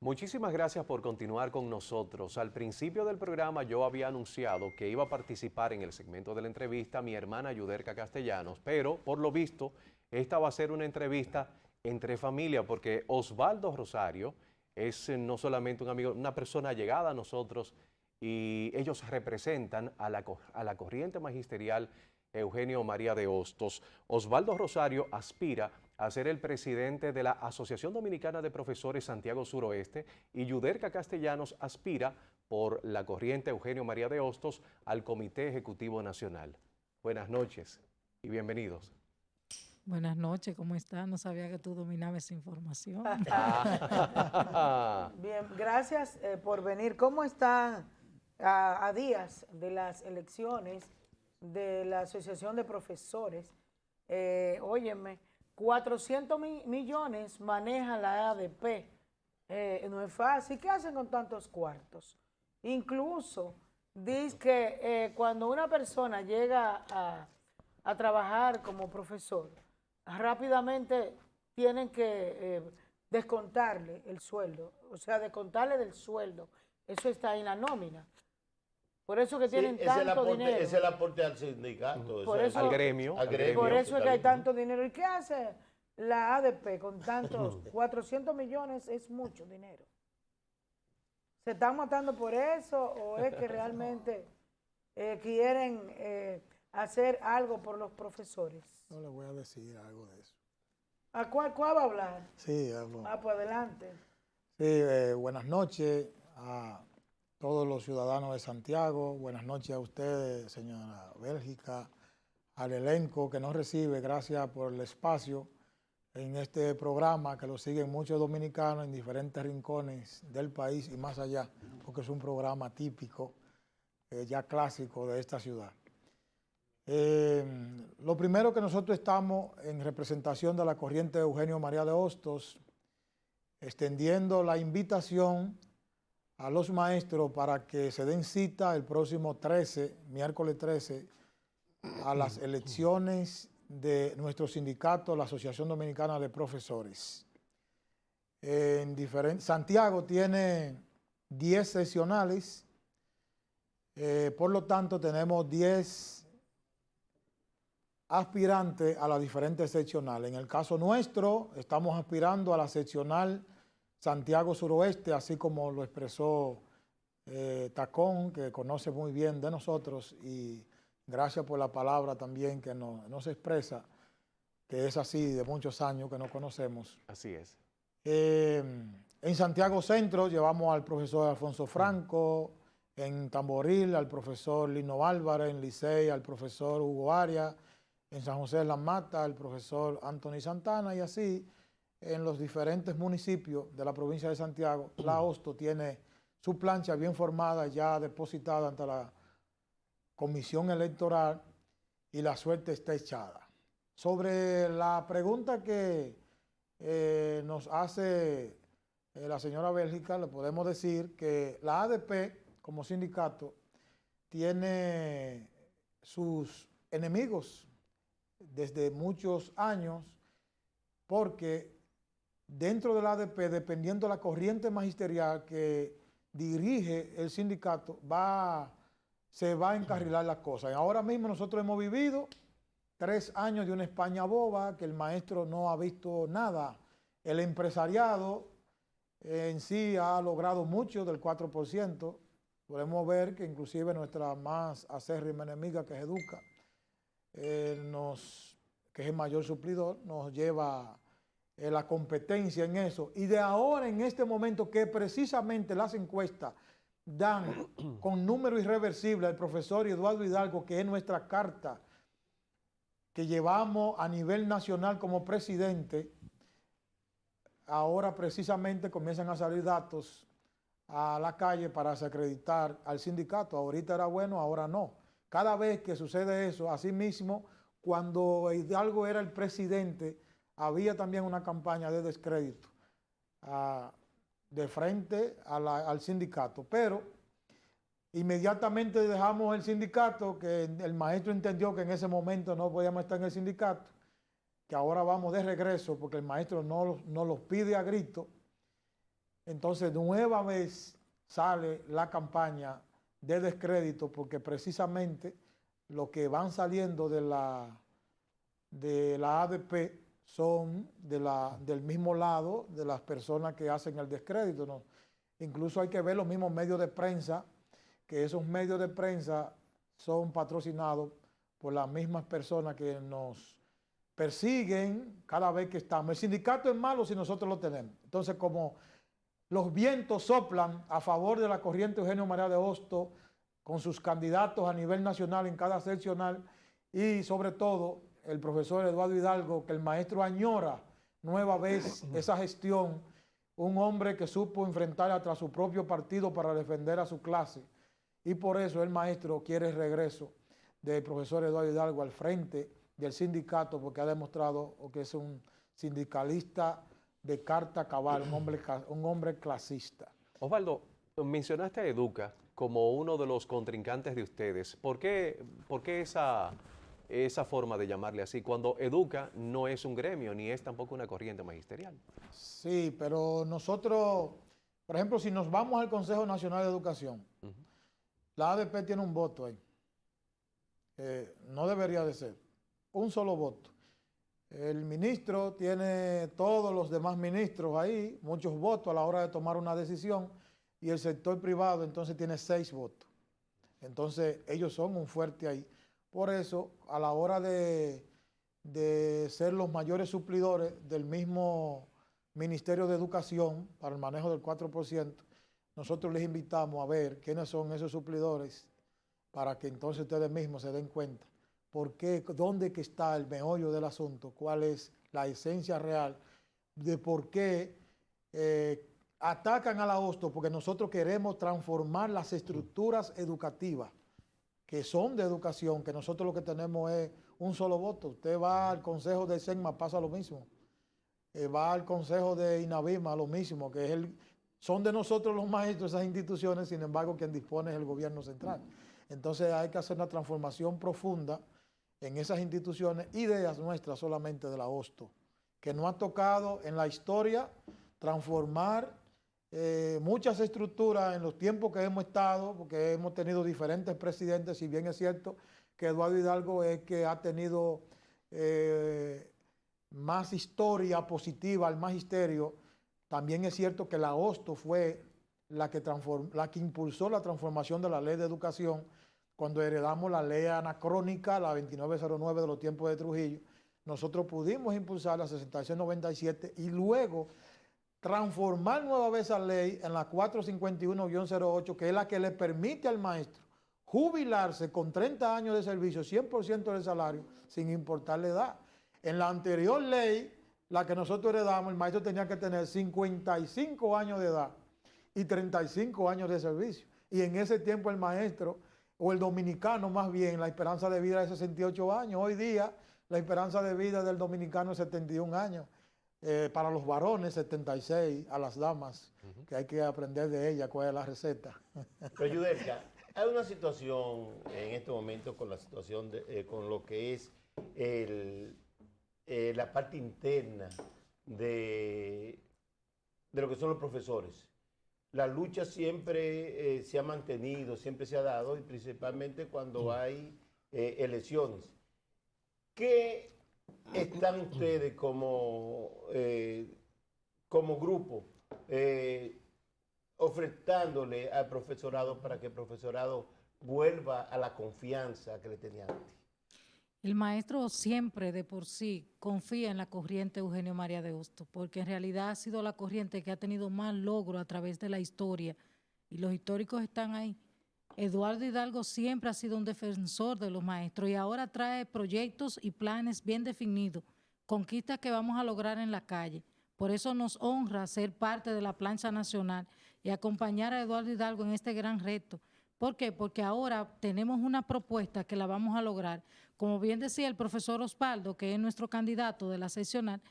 Muchísimas gracias por continuar con nosotros. Al principio del programa yo había anunciado que iba a participar en el segmento de la entrevista mi hermana Yuderka Castellanos, pero por lo visto esta va a ser una entrevista entre familia porque Osvaldo Rosario es no solamente un amigo, una persona allegada a nosotros y ellos representan a la corriente magisterial Eugenio María de Hostos. Osvaldo Rosario aspira a ser el presidente de la Asociación Dominicana de Profesores Santiago Suroeste y Yuderka Castellanos aspira por la corriente Eugenio María de Hostos al Comité Ejecutivo Nacional. Buenas noches y bienvenidos. Buenas noches, ¿cómo estás? No sabía que tú dominabas esa información. Bien, gracias por venir. ¿Cómo están a días de las elecciones de la Asociación de Profesores? Óyeme, 400 millones maneja la ADP. No es fácil. ¿Qué hacen con tantos cuartos? Incluso dice que cuando una persona llega a trabajar como profesor, rápidamente tienen que descontarle el sueldo, o sea, descontarle del sueldo. Eso está en la nómina. Por eso que tienen tanto dinero. Es el aporte al sindicato. Por eso, al gremio. Por eso es que hay tanto dinero. ¿Y qué hace la ADP con tantos? 400 millones es mucho dinero. ¿Se están matando por eso o es que realmente quieren hacer algo por los profesores? No le voy a decir algo de eso. ¿A cuál va a hablar? Sí, hablo. Pues adelante. Sí, buenas noches a todos los ciudadanos de Santiago. Buenas noches a ustedes, señora Bélgica, al elenco que nos recibe. Gracias por el espacio en este programa que lo siguen muchos dominicanos en diferentes rincones del país y más allá, porque es un programa típico, ya clásico de esta ciudad. Lo primero que nosotros estamos en representación de la corriente de Eugenio María de Hostos, extendiendo la invitación a los maestros para que se den cita el próximo 13, miércoles 13, a las elecciones de nuestro sindicato, la Asociación Dominicana de Profesores. Santiago tiene 10 seccionales, por lo tanto tenemos 10 aspirantes a las diferentes seccionales. En el caso nuestro, estamos aspirando a la seccional Santiago Suroeste, así como lo expresó Tacón, que conoce muy bien de nosotros, y gracias por la palabra también que nos expresa, que es así de muchos años que nos conocemos. Así es. En Santiago Centro llevamos al profesor Alfonso Franco, en Tamboril al profesor Lino Álvarez, en Licey al profesor Hugo Arias, en San José de la Mata al profesor Anthony Santana, y así en los diferentes municipios de la provincia de Santiago. La Hosto tiene su plancha bien formada, ya depositada ante la comisión electoral y la suerte está echada. Sobre la pregunta que nos hace la señora Bélgica, le podemos decir que la ADP como sindicato tiene sus enemigos desde muchos años, porque dentro de la ADP, dependiendo de la corriente magisterial que dirige el sindicato, se va a encarrilar las cosas. Y ahora mismo nosotros hemos vivido 3 años de una España boba, que el maestro no ha visto nada. El empresariado en sí ha logrado mucho del 4%. Podemos ver que inclusive nuestra más acérrima enemiga, que es Educa, que es el mayor suplidor, nos lleva la competencia en eso. Y de ahora, en este momento, que precisamente las encuestas dan con número irreversible al profesor Eduardo Hidalgo, que es nuestra carta que llevamos a nivel nacional como presidente, ahora precisamente comienzan a salir datos a la calle para desacreditar al sindicato. Ahorita era bueno, ahora no. Cada vez que sucede eso, así mismo, cuando Hidalgo era el presidente, había también una campaña de descrédito de frente al sindicato. Pero inmediatamente dejamos el sindicato, que el maestro entendió que en ese momento no podíamos estar en el sindicato, que ahora vamos de regreso porque el maestro no los pide a grito. Entonces, nueva vez sale la campaña de descrédito porque precisamente los que van saliendo de la ADP son del mismo lado de las personas que hacen el descrédito, ¿no? Incluso hay que ver los mismos medios de prensa, que esos medios de prensa son patrocinados por las mismas personas que nos persiguen cada vez que estamos. El sindicato es malo si nosotros lo tenemos. Entonces, como los vientos soplan a favor de la corriente Eugenio María de Hostos, con sus candidatos a nivel nacional en cada seccional, y sobre todo el profesor Eduardo Hidalgo, que el maestro añora nueva vez esa gestión, un hombre que supo enfrentar hasta su propio partido para defender a su clase, y por eso el maestro quiere el regreso del profesor Eduardo Hidalgo al frente del sindicato, porque ha demostrado que es un sindicalista de carta cabal, un hombre clasista. Osvaldo, mencionaste a Educa como uno de los contrincantes de ustedes. ¿Por qué esa forma de llamarle así, cuando Educa no es un gremio ni es tampoco una corriente magisterial? Sí, pero nosotros, por ejemplo, si nos vamos al Consejo Nacional de Educación, la ADP tiene un voto ahí. No debería de ser. Un solo voto. El ministro tiene todos los demás ministros ahí, muchos votos a la hora de tomar una decisión, y el sector privado entonces tiene 6 votos. Entonces ellos son un fuerte ahí. Por eso, a la hora de ser los mayores suplidores del mismo Ministerio de Educación para el manejo del 4%, nosotros les invitamos a ver quiénes son esos suplidores para que entonces ustedes mismos se den cuenta por qué, dónde que está el meollo del asunto, cuál es la esencia real de por qué atacan a la Hostos, porque nosotros queremos transformar las estructuras educativas que son de educación, que nosotros lo que tenemos es un solo voto. Usted va al consejo de SENMA, pasa lo mismo. Va al consejo de INAVIMA, lo mismo, que son de nosotros los maestros esas instituciones, sin embargo, quien dispone es el gobierno central. Entonces hay que hacer una transformación profunda en esas instituciones, ideas nuestras solamente de la Hostos, que no ha tocado en la historia transformar muchas estructuras en los tiempos que hemos estado, porque hemos tenido diferentes presidentes, si bien es cierto que Eduardo Hidalgo es que ha tenido más historia positiva al magisterio, también es cierto que la Hostos fue la que impulsó la transformación de la ley de educación cuando heredamos la ley anacrónica, la 2909 de los tiempos de Trujillo. Nosotros pudimos impulsar la 6697 y luego transformar nueva vez esa ley en la 451-08, que es la que le permite al maestro jubilarse con 30 años de servicio, 100% del salario, sin importar la edad. En la anterior ley, la que nosotros heredamos, el maestro tenía que tener 55 años de edad y 35 años de servicio. Y en ese tiempo el maestro, o el dominicano más bien, la esperanza de vida es 68 años. Hoy día la esperanza de vida del dominicano es 71 años. Para los varones, 76, a las damas, que hay que aprender de ella cuál es la receta. Pero Yudelka, hay una situación en este momento con la situación, con lo que es la parte interna de lo que son los profesores. La lucha siempre se ha mantenido, siempre se ha dado, y principalmente cuando hay elecciones. ¿Qué están ustedes como grupo ofreciéndole al profesorado para que el profesorado vuelva a la confianza que le tenía antes? El maestro siempre de por sí confía en la corriente Eugenio María de Hostos, porque en realidad ha sido la corriente que ha tenido más logro a través de la historia, y los históricos están ahí. Eduardo Hidalgo siempre ha sido un defensor de los maestros y ahora trae proyectos y planes bien definidos, conquistas que vamos a lograr en la calle. Por eso nos honra ser parte de la plancha nacional y acompañar a Eduardo Hidalgo en este gran reto. ¿Por qué? Porque ahora tenemos una propuesta que la vamos a lograr. Como bien decía el profesor Osvaldo, que es nuestro candidato de la seccional,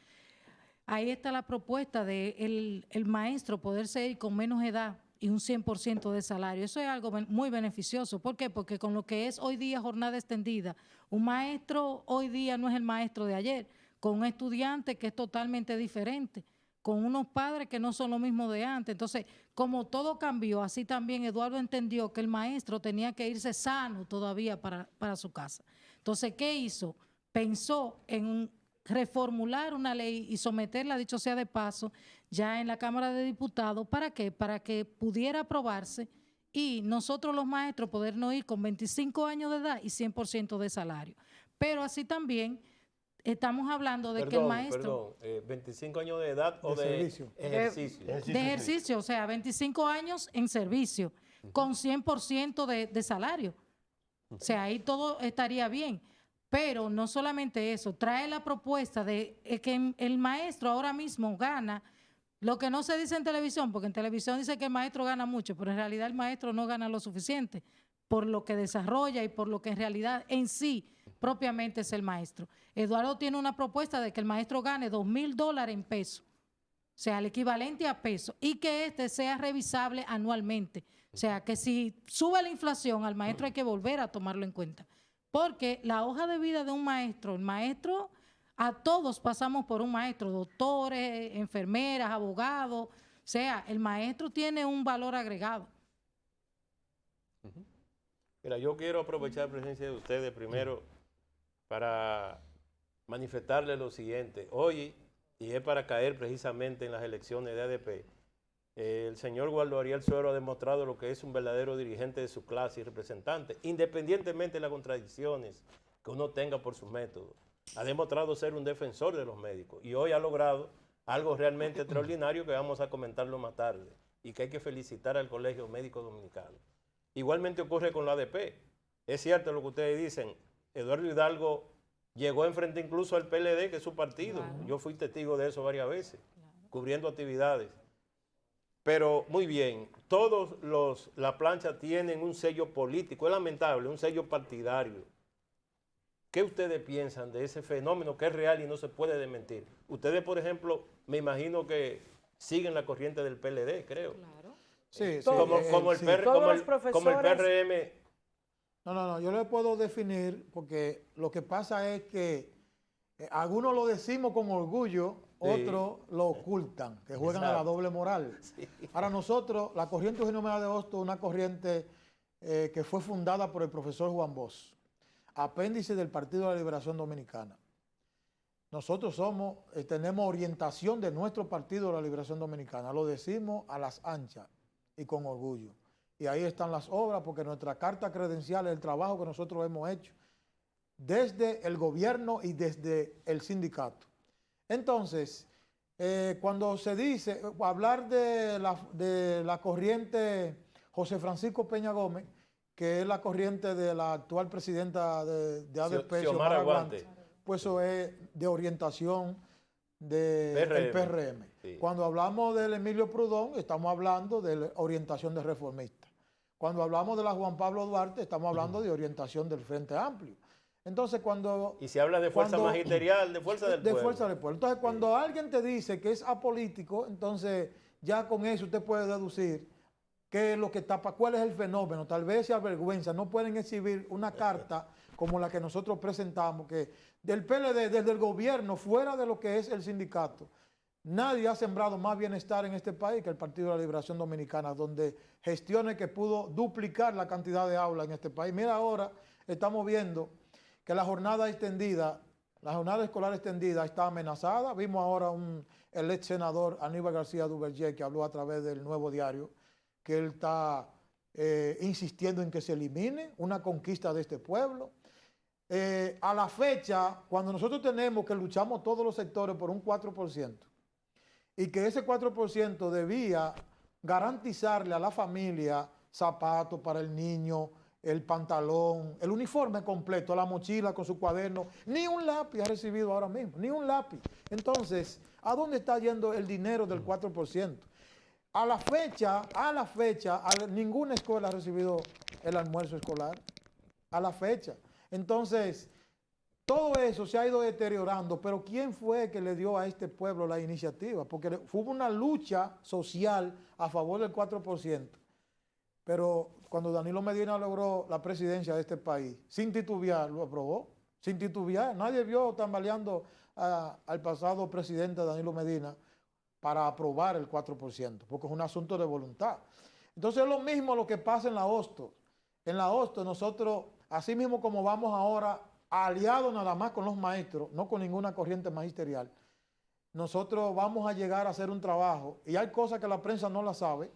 ahí está la propuesta de el maestro poderse ir con menos edad y un 100% de salario. Eso es algo muy beneficioso. ¿Por qué? Porque con lo que es hoy día jornada extendida, un maestro hoy día no es el maestro de ayer, con un estudiante que es totalmente diferente. con unos padres que no son lo mismo de antes. Entonces, como todo cambió, así también Eduardo entendió que el maestro tenía que irse sano todavía para su casa. Entonces, ¿qué hizo? Pensó en reformular una ley y someterla, dicho sea de paso, ya en la Cámara de Diputados. ¿Para qué? Para que pudiera aprobarse y nosotros los maestros podernos ir con 25 años de edad y 100% de salario. Pero así también estamos hablando de que el maestro... 25 años de edad o De de servicio. ejercicio. De ejercicio, o sea, 25 años en servicio, con 100% de salario. O sea, ahí todo estaría bien. Pero no solamente eso, trae la propuesta de que el maestro ahora mismo gana lo que no se dice en televisión, porque en televisión dice que el maestro gana mucho, pero en realidad el maestro no gana lo suficiente por lo que desarrolla y por lo que en realidad en sí propiamente es el maestro. Eduardo tiene una propuesta de que el maestro gane $2,000 en pesos, o sea, el equivalente a peso, y que este sea revisable anualmente. O sea, que si sube la inflación, al maestro hay que volver a tomarlo en cuenta. Porque la hoja de vida de un maestro, el maestro, a todos pasamos por un maestro, doctores, enfermeras, abogados, o sea, el maestro tiene un valor agregado. Mira, yo quiero aprovechar la presencia de ustedes primero para manifestarles lo siguiente. Hoy, y es para caer precisamente en las elecciones de ADP, el señor Waldo Ariel Suero ha demostrado lo que es un verdadero dirigente de su clase y representante, independientemente de las contradicciones que uno tenga por sus métodos. Ha demostrado ser un defensor de los médicos y hoy ha logrado algo realmente extraordinario que vamos a comentarlo más tarde y que hay que felicitar al Colegio Médico Dominicano. Igualmente ocurre con la ADP. Es cierto lo que ustedes dicen, Eduardo Hidalgo llegó enfrente incluso al PLD, que es su partido. Claro. Yo fui testigo de eso varias veces, cubriendo actividades. Pero muy bien, la plancha tienen un sello político, es lamentable, un sello partidario. ¿Qué ustedes piensan de ese fenómeno que es real y no se puede desmentir? Ustedes, por ejemplo, me imagino que siguen la corriente del PLD, creo. Claro. Sí, como el PRM. No, yo le puedo definir porque lo que pasa es que algunos lo decimos con orgullo, otros lo ocultan, que juegan a la doble moral. Sí. Para nosotros, la corriente Eugenio María de Hostos es una corriente que fue fundada por el profesor Juan Bosch, apéndice del Partido de la Liberación Dominicana. Nosotros tenemos orientación de nuestro Partido de la Liberación Dominicana, lo decimos a las anchas y con orgullo. Y ahí están las obras, porque nuestra carta credencial es el trabajo que nosotros hemos hecho desde el gobierno y desde el sindicato. Entonces, cuando se dice, hablar de la corriente José Francisco Peña Gómez, que es la corriente de la actual presidenta de ADP, Xiomara Aguante, pues eso es de orientación del PRM. Sí. Cuando hablamos del Emilio Prudón, estamos hablando de la orientación de reformista. Cuando hablamos de la Juan Pablo Duarte, estamos hablando de orientación del Frente Amplio. Entonces, y se habla de fuerza magisterial, de fuerza del pueblo. De fuerza del pueblo. Entonces, cuando alguien te dice que es apolítico, entonces ya con eso usted puede deducir qué es lo que tapa, cuál es el fenómeno. Tal vez se avergüenza, no pueden exhibir una carta como la que nosotros presentamos, que del PLD, desde el gobierno, fuera de lo que es el sindicato, nadie ha sembrado más bienestar en este país que el Partido de la Liberación Dominicana, donde gestiones que pudo duplicar la cantidad de aulas en este país. Mira, ahora estamos viendo que la jornada escolar extendida está amenazada. Vimos ahora el ex senador Aníbal García Duvergé, que habló a través del Nuevo Diario, que él está insistiendo en que se elimine, una conquista de este pueblo. A la fecha, cuando nosotros tenemos que luchamos todos los sectores por un 4%, y que ese 4% debía garantizarle a la familia zapatos para el niño, el pantalón, el uniforme completo, la mochila con su cuaderno, ni un lápiz ha recibido ahora mismo, ni un lápiz. Entonces, ¿a dónde está yendo el dinero del 4%? A la fecha, ninguna escuela ha recibido el almuerzo escolar, a la fecha. Entonces, todo eso se ha ido deteriorando, pero ¿quién fue que le dio a este pueblo la iniciativa? Porque hubo una lucha social a favor del 4%, pero cuando Danilo Medina logró la presidencia de este país, sin titubear, lo aprobó, sin titubear. Nadie vio tambaleando al pasado presidente Danilo Medina para aprobar el 4%, porque es un asunto de voluntad. Entonces es lo mismo lo que pasa en la Hostos. En la Hostos nosotros, así mismo como vamos ahora aliados nada más con los maestros, no con ninguna corriente magisterial, nosotros vamos a llegar a hacer un trabajo y hay cosas que la prensa no la sabe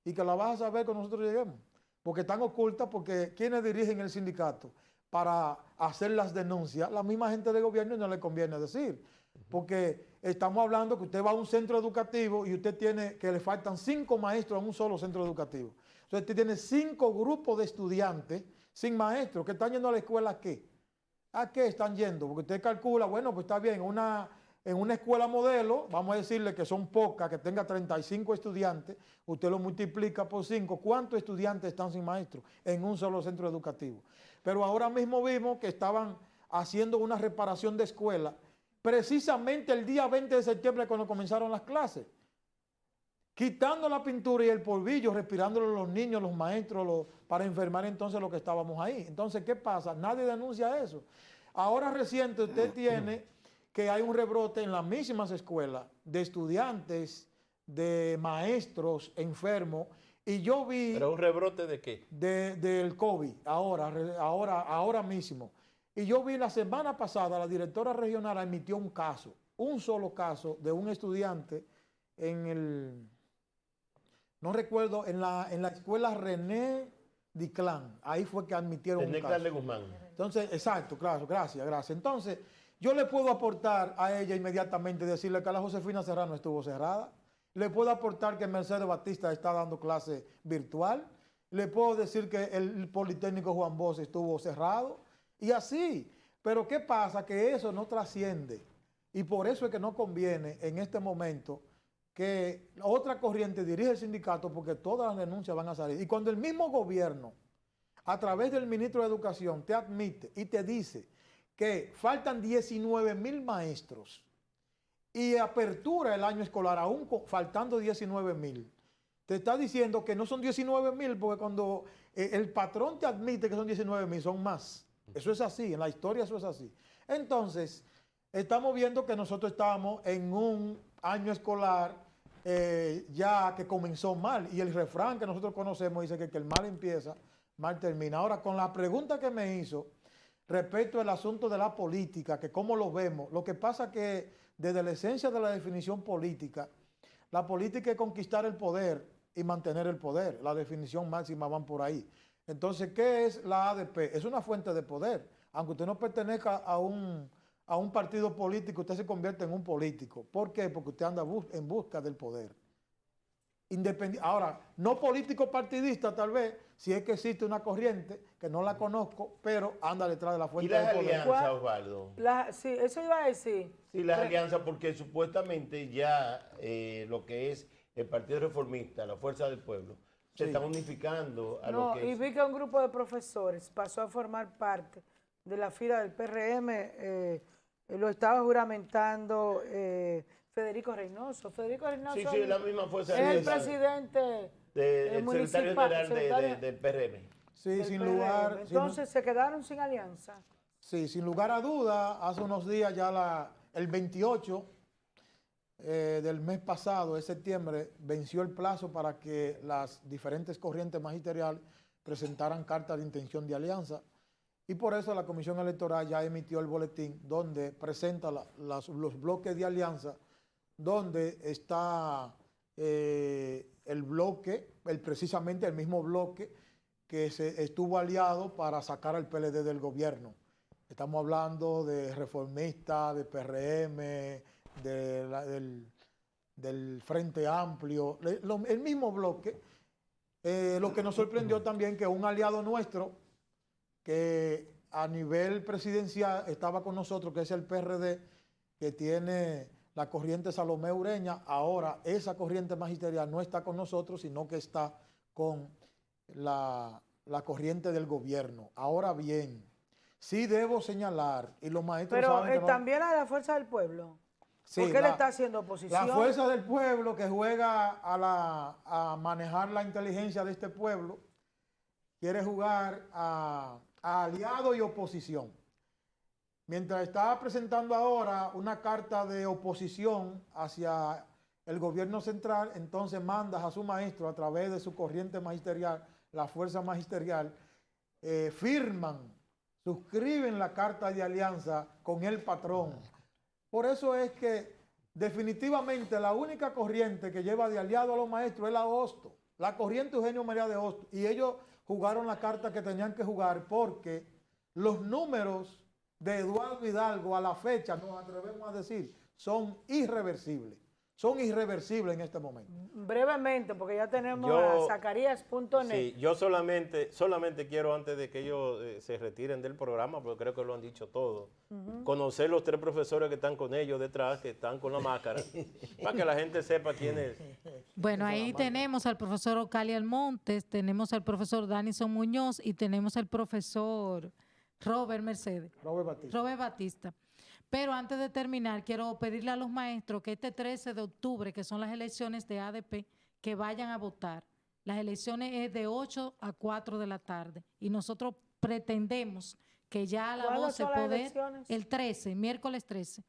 y que la vas a saber cuando nosotros lleguemos, porque están ocultas, porque quienes dirigen el sindicato para hacer las denuncias, la misma gente del gobierno, y no le conviene decir, porque estamos hablando que usted va a un centro educativo y usted tiene que le faltan 5 maestros a un solo centro educativo. Entonces usted tiene 5 grupos de estudiantes sin maestros que están yendo a la escuela ¿a qué? ¿A qué están yendo? Porque usted calcula, bueno, pues está bien, en una escuela modelo, vamos a decirle que son pocas, que tenga 35 estudiantes, usted lo multiplica por 5, ¿cuántos estudiantes están sin maestro en un solo centro educativo? Pero ahora mismo vimos que estaban haciendo una reparación de escuela, precisamente el día 20 de septiembre cuando comenzaron las clases, quitando la pintura y el polvillo, respirándolo los niños, los maestros, para enfermar entonces los que estábamos ahí. Entonces, ¿qué pasa? Nadie denuncia eso. Ahora reciente usted tiene que hay un rebrote en las mismas escuelas de estudiantes, de maestros enfermos, y yo vi... ¿Pero un rebrote de qué? Del COVID, ahora mismo. Y yo vi la semana pasada, la directora regional emitió un caso, un solo caso de un estudiante en el, no recuerdo, en la escuela René Diclán, ahí fue que admitieron un caso. de Guzmán. Entonces, exacto, claro, gracias. Entonces, yo le puedo aportar a ella inmediatamente, decirle que la Josefina Serrano estuvo cerrada, le puedo aportar que Mercedes Batista está dando clase virtual, le puedo decir que el Politécnico Juan Bosch estuvo cerrado, y así. Pero ¿qué pasa? Que eso no trasciende, y por eso es que no conviene en este momento que otra corriente dirige el sindicato, porque todas las denuncias van a salir. Y cuando el mismo gobierno, a través del ministro de Educación, te admite y te dice que faltan 19,000 maestros y apertura el año escolar aún faltando 19,000, te está diciendo que no son 19,000, porque cuando el patrón te admite que son 19,000, son más. Eso es así, en la historia eso es así. Entonces, estamos viendo que nosotros estamos en un año escolar ya que comenzó mal, y el refrán que nosotros conocemos dice que el mal empieza, mal termina. Ahora, con la pregunta que me hizo respecto al asunto de la política, que cómo lo vemos, lo que pasa que desde la esencia de la definición política, la política es conquistar el poder y mantener el poder, la definición máxima van por ahí. Entonces, ¿qué es la ADP? Es una fuente de poder, aunque usted no pertenezca a un partido político, usted se convierte en un político. ¿Por qué? Porque usted anda en busca del poder. Ahora, no político partidista tal vez, si es que existe una corriente, que no la conozco, pero anda detrás de la ¿Y fuente las del poder. alianzas, Osvaldo? Sí, eso iba a decir. Sí, las alianzas, porque supuestamente ya lo que es el Partido Reformista, la Fuerza del Pueblo, se están unificando a lo que y es... vi que un grupo de profesores pasó a formar parte de la fila del PRM, lo estaba juramentando Federico Reynoso. Federico Reynoso Sí, la misma Fuerza es el del presidente el secretario general del PRM. Sí, del sin PRM. lugar... Entonces se quedaron sin alianza. Sí, sin lugar a duda, hace unos días ya el 28 del mes pasado, de septiembre, venció el plazo para que las diferentes corrientes magisteriales presentaran cartas de intención de alianza, y por eso la Comisión Electoral ya emitió el boletín donde presenta los bloques de alianza, donde está el bloque, precisamente el mismo bloque que se estuvo aliado para sacar al PLD del gobierno. Estamos hablando de Reformista, de PRM, del Frente Amplio, el mismo bloque. Lo que nos sorprendió también que un aliado nuestro, que a nivel presidencial estaba con nosotros, que es el PRD, que tiene la corriente Salomé Ureña, ahora esa corriente magisterial no está con nosotros, sino que está con la corriente del gobierno. Ahora bien, sí debo señalar, y los maestros Pero saben que no, también a la Fuerza del Pueblo. sí, ¿Por qué le está haciendo oposición? la fuerza del pueblo que juega a manejar la inteligencia de este pueblo, quiere jugar a aliado y oposición. Mientras está presentando ahora una carta de oposición hacia el gobierno central entonces manda a su maestro a través de su corriente magisterial, la fuerza magisterial, firman, suscriben la carta de alianza con el patrón. Por eso es que definitivamente la única corriente que lleva de aliado a los maestros es la Hostos, la corriente Eugenio María de Hostos. Y ellos jugaron la carta que tenían que jugar porque los números de Eduardo Hidalgo a la fecha, nos atrevemos a decir, son irreversibles. Son irreversibles en este momento. Brevemente, porque ya tenemos Yo- a Zacarías.net. Sí, yo solamente quiero, antes de que ellos se retiren del programa, porque creo que lo han dicho todo, conocer los 3 profesores que están con ellos detrás, que están con la máscara, para que la gente sepa quién es. Bueno, ahí tenemos al profesor Ocali Almontes, tenemos al profesor Danison Muñoz y tenemos al profesor Robert Mercedes. Robert Batista. Pero antes de terminar, quiero pedirle a los maestros que este 13 de octubre, que son las elecciones de ADP, que vayan a votar. Las elecciones es de 8 a 4 de la tarde y nosotros pretendemos que ya a las ¿Cuándo 12 son las poder, elecciones? el 13, miércoles 13.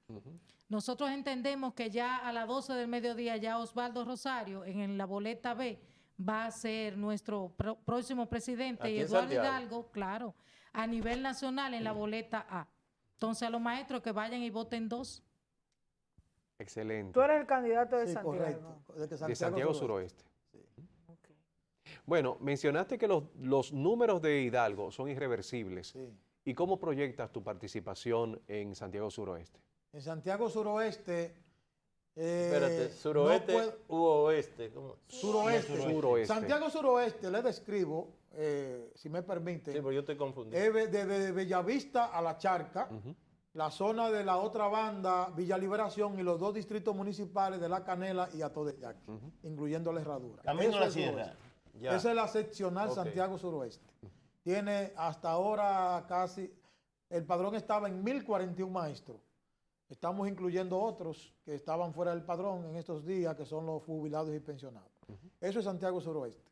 Nosotros entendemos que ya a las 12 del mediodía ya Osvaldo Rosario en la boleta B va a ser nuestro próximo presidente Aquí y en Eduardo Santiago. Hidalgo, claro, a nivel nacional en la boleta A. Entonces a los maestros que vayan y voten 2. Excelente. Tú eres el candidato de Sí, Santiago. correcto. De Santiago Suroeste. Ok. Bueno, mencionaste que los números de Hidalgo son irreversibles. Sí. ¿Y cómo proyectas tu participación en Santiago Suroeste? En Santiago Suroeste. Espérate, ¿suroeste no puedo- u oeste? ¿Cómo? Suroeste. Suroeste. Santiago Suroeste, le describo, si me permite, Sí, pero yo estoy confundido. es de Bellavista a La Charca, la zona de la otra banda, Villa Liberación y los 2 distritos municipales de La Canela y Atodeyaqui, incluyendo la Herradura. Camino Eso a la es sierra. Suroeste. Ya. Esa es la seccional Ok. Santiago Suroeste. Tiene hasta ahora casi, el padrón estaba en 1041 maestros. Estamos incluyendo otros que estaban fuera del padrón en estos días, que son los jubilados y pensionados. Eso es Santiago Suroeste.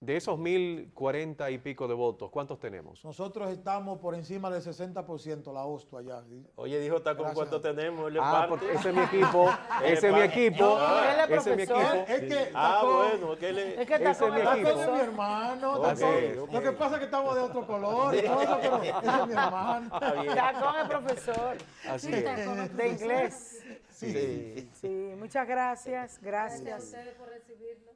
De esos 1040 y pico de votos, ¿cuántos tenemos? Nosotros estamos por encima del 60%, la Hosto allá. Oye, dijo, ¿está con Gracias. cuánto tenemos? Él le Ah, parte. porque ese es mi equipo, ese es mi equipo, No, él es ese es mi profesor. equipo. Es que Ah, Tacón- bueno, que él Es que Ese Tacón es mi es equipo. Tacón es mi profesor. hermano, Ok, Tacón. ok. Lo que pasa es que estamos de otro color y todo eso, pero ese es mi hermano. Está bien. Tacón es profesor Así es. de inglés. Sí. Sí, muchas gracias. Gracias. ustedes por recibirnos.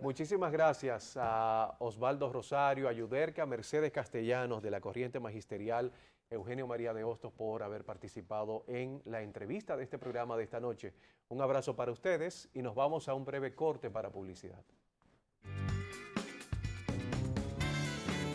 Muchísimas gracias a Osvaldo Rosario, a Yuderca Mercedes Castellanos de la Corriente Magisterial, Eugenio María de Hostos por haber participado en la entrevista de este programa de esta noche. Un abrazo para ustedes y nos vamos a un breve corte para publicidad.